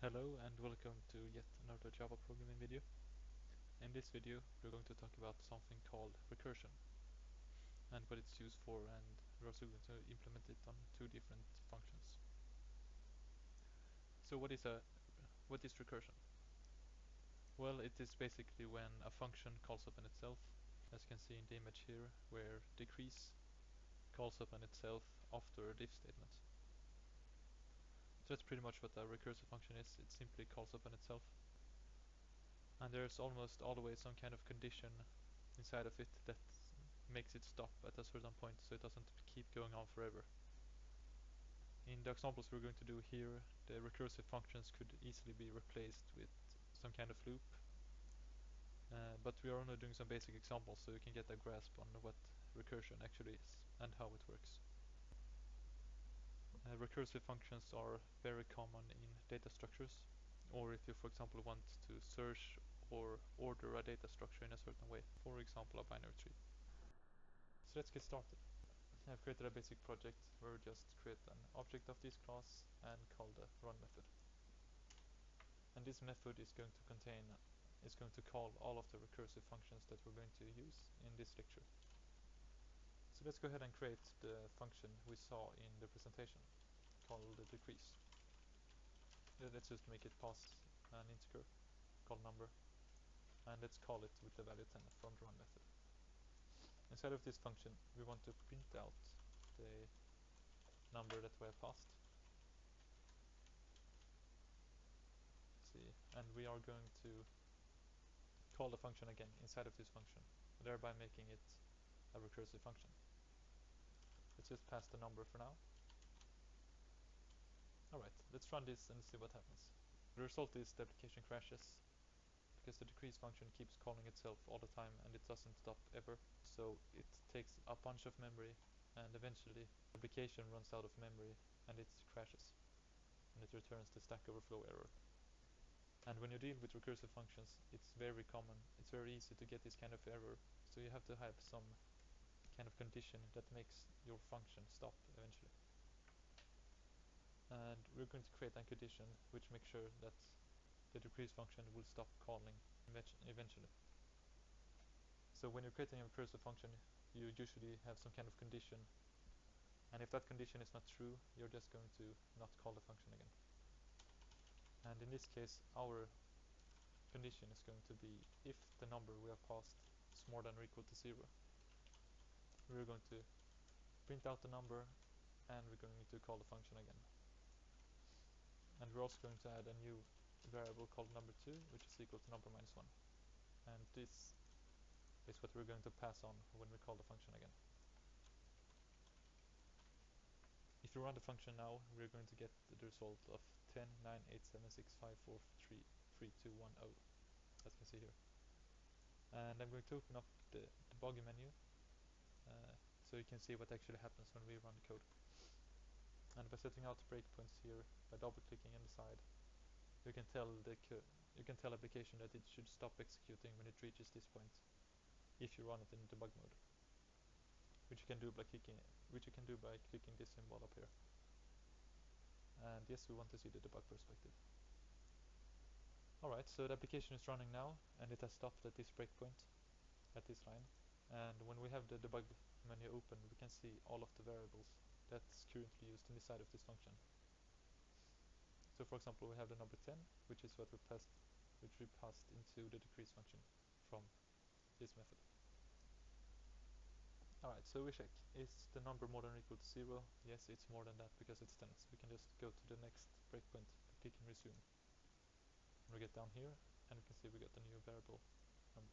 Hello and welcome to yet another Java programming video. In this video we're going to talk about something called recursion and what it's used for, and we're also going to implement it on two different functions. So what is recursion? Well, it is basically when a function calls upon itself, as you can see in the image here, where decrease calls upon itself after a if statement. So that's pretty much what a recursive function is. It simply calls upon itself. And there's almost always some kind of condition inside of it that makes it stop at a certain point so it doesn't keep going on forever. In the examples we're going to do here, the recursive functions could easily be replaced with some kind of loop, but we are only doing some basic examples so you can get a grasp on what recursion actually is and how it works. Recursive functions are very common in data structures, or if you for example want to search or order a data structure in a certain way, for example a binary tree. So let's get started. I've created a basic project where we just create an object of this class and call the run method. And this method is going to call all of the recursive functions that we're going to use in this lecture. So let's go ahead and create the function we saw in the presentation called the decrease. Let's just make it pass an integer called number, and let's call it with the value 10 from the run method. Inside of this function we want to print out the number that we have passed. And we are going to call the function again inside of this function, thereby making it a recursive function. Let's just pass the number for now. Alright, let's run this and see what happens. The result is the application crashes because the decrease function keeps calling itself all the time and it doesn't stop ever, so it takes a bunch of memory and eventually the application runs out of memory and it crashes and it returns the Stack Overflow error. And when you deal with recursive functions, it's very common, it's very easy to get this kind of error, so you have to have some kind of condition that makes your function stop eventually. And we're going to create a condition which makes sure that the decrease function will stop calling eventually. So when you're creating a recursive function, you usually have some kind of condition, and if that condition is not true, you're just going to not call the function again. And in this case, our condition is going to be if the number we have passed is more than or equal to 0. We're going to print out the number and we're going to call the function again. And we're also going to add a new variable called number2, which is equal to number minus 1. And this is what we're going to pass on when we call the function again. If you run the function now, we're going to get the result of 10, 9, 8, 7, 6, 5, 4, 3, 3, 2, 1, 0, as you can see here. And I'm going to open up the debug menu so you can see what actually happens when we run the code. And by setting out breakpoints here, by double clicking on the side, you can tell application that it should stop executing when it reaches this point if you run it in debug mode, which you can do by clicking this symbol up here. And yes, we want to see the debug perspective. Alright, so the application is running now and it has stopped at this breakpoint, at this line. And when we have the debug menu open, we can see all of the variables that's currently used inside of this function. So for example, we have the number 10, which is what we passed into the decrease function from this method. Alright, so we check, is the number more than or equal to 0? Yes, it's more than that because it's 10, so we can just go to the next breakpoint by clicking resume. And we get down here, and we can see we got a new variable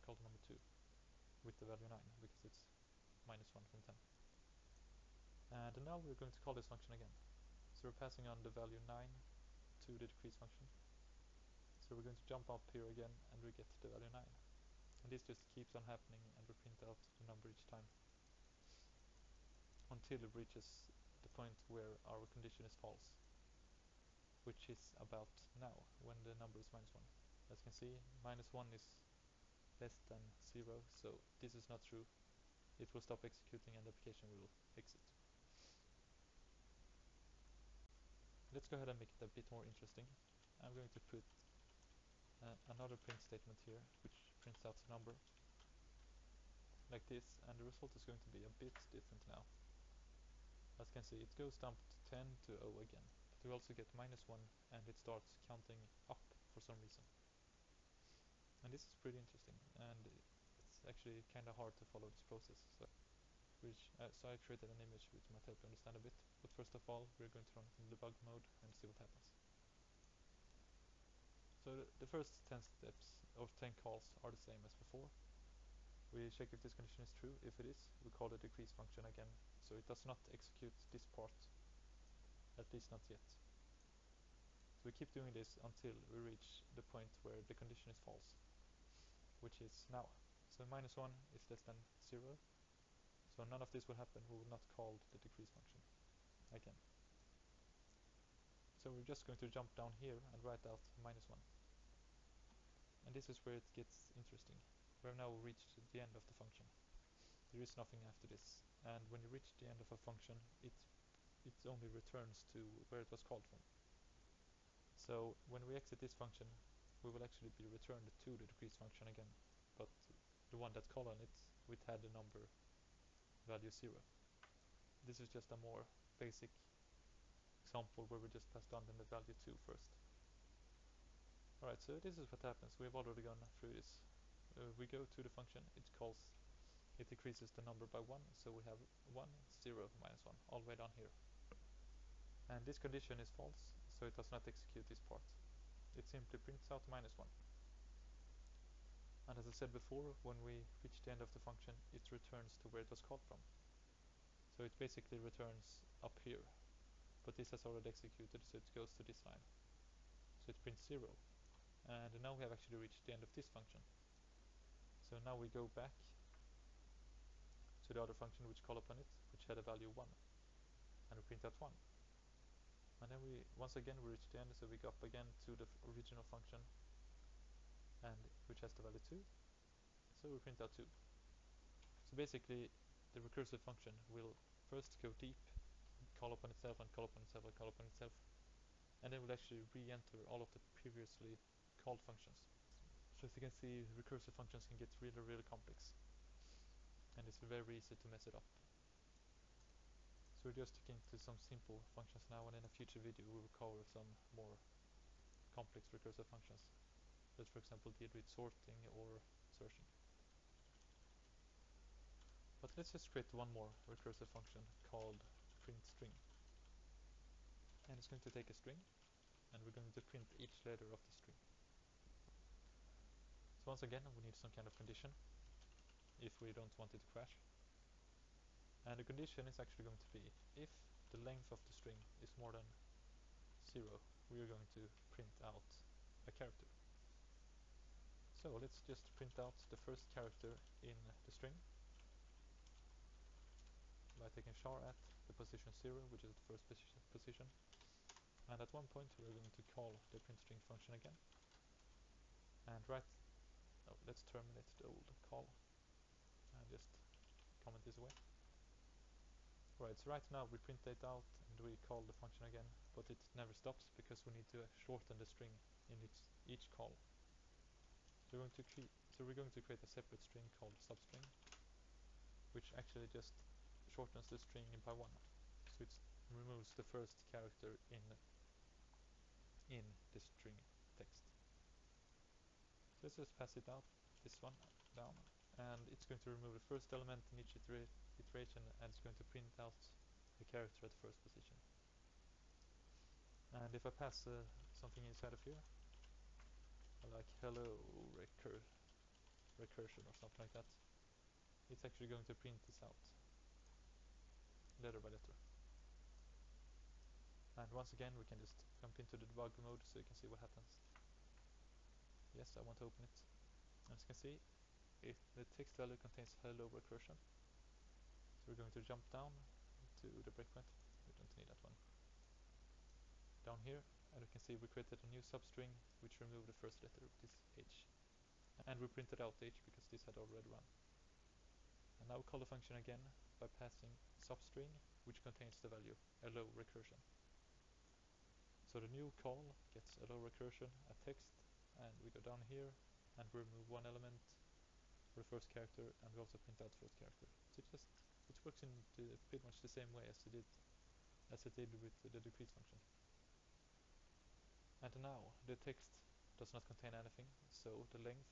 called number2 with the value 9 because it's minus 1 from 10. And now we're going to call this function again. So we're passing on the value 9 to the decrease function. So we're going to jump up here again and we get the value 9. And this just keeps on happening and we print out the number each time until it reaches the point where our condition is false, which is about now when the number is minus 1. As you can see, minus 1 is less than 0, so this is not true. It will stop executing and the application will exit. Let's go ahead and make it a bit more interesting. I'm going to put another print statement here, which prints out the number like this, and the result is going to be a bit different now. As you can see, it goes down to 10 to 0 again, but we also get -1, and it starts counting up for some reason. And this is pretty interesting, and it's actually kind of hard to follow this process. So I created an image which might help you understand a bit. But first of all, we're going to run it in debug mode and see what happens. So the first 10 steps, or 10 calls, are the same as before. We check if this condition is true. If it is, we call the decrease function again, so it does not execute this part, at least not yet. So we keep doing this until we reach the point where the condition is false, which is now. So -1 is less than 0, so none of this will happen. We will not call the decrease function again. So we're just going to jump down here and write out -1. And this is where it gets interesting. We have now reached the end of the function. There is nothing after this. And when you reach the end of a function, it only returns to where it was called from. So when we exit this function, we will actually be returned to the decrease function again, but the one that called on it, which had the number value 0. This is just a more basic example where we just passed on the value 2 first. Alright, so this is what happens. We've already gone through this. We go to the function, it decreases the number by 1, so we have 1, 0, -1, all the way down here. And this condition is false, so it does not execute this part. It simply prints out -1. And as I said before, when we reach the end of the function, it returns to where it was called from. So it basically returns up here, but this has already executed, so it goes to this line. So it prints 0. And now we have actually reached the end of this function. So now we go back to the other function which called upon it, which had a value 1, and we print out 1. And then once again we reach the end, so we go up again to the original function, and which has the value 2, so we print out 2. So basically the recursive function will first go deep, call upon itself and call upon itself and call upon itself, and then will actually re-enter all of the previously called functions. So as you can see, recursive functions can get really, really complex, and it's very easy to mess it up. So we're just sticking to some simple functions now, and in a future video we will cover some more complex recursive functions that, for example, deal with sorting or searching. But let's just create one more recursive function called printString. And it's going to take a string, and we're going to print each letter of the string. So once again, we need some kind of condition if we don't want it to crash. And the condition is actually going to be if the length of the string is more than 0, we are going to print out a character. So let's just print out the first character in the string by taking char at the position 0, which is the first position. And at one point we're going to call the printString function again. And let's terminate the old call and just comment this away. Right, so right now we print data out and we call the function again, but it never stops because we need to shorten the string in each call. So we're going to create a separate string called substring, which actually just shortens the string by 1. So it removes the first character in the string text. So let's just pass it out, this one down, and it's going to remove the first element in each iteration, and it's going to print out the character at the first position. And if I pass something inside of here, like hello recursion or something like that, it's actually going to print this out letter by letter. And once again we can just jump into the debug mode so you can see what happens. Yes, I want to open it. As you can see, the text value contains hello recursion. So we're going to jump down to the breakpoint. We don't need that one. Down here, and we can see we created a new substring which removed the first letter, which is H. And we printed out H because this had already run. And now we call the function again by passing substring, which contains the value hello recursion. So the new call gets a low recursion, a text, and we go down here and we remove one element for the first character, and we also print out the first character. So it works in pretty much the same way as it did with the decrease function. And now the text does not contain anything, so the length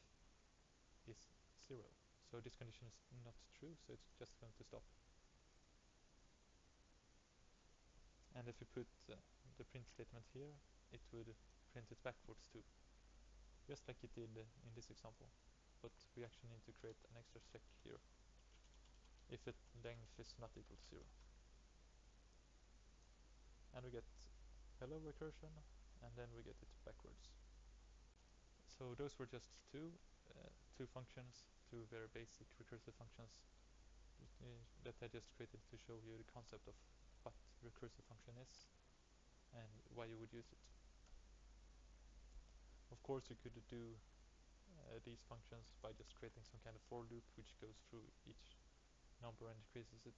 is 0. So this condition is not true, so it's just going to stop. And if we put the print statement here, it would print it backwards too, just like it did in this example. But we actually need to create an extra check here if the length is not equal to 0. And we get hello recursion, and then we get it backwards. So those were just two functions, two very basic recursive functions that I just created to show you the concept of what recursive function is and why you would use it. Of course, you could do these functions by just creating some kind of for loop which goes through each number and decreases it.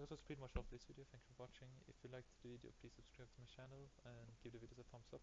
That was pretty much all for this video. Thanks for watching. If you liked the video, please subscribe to my channel and give the videos a thumbs up.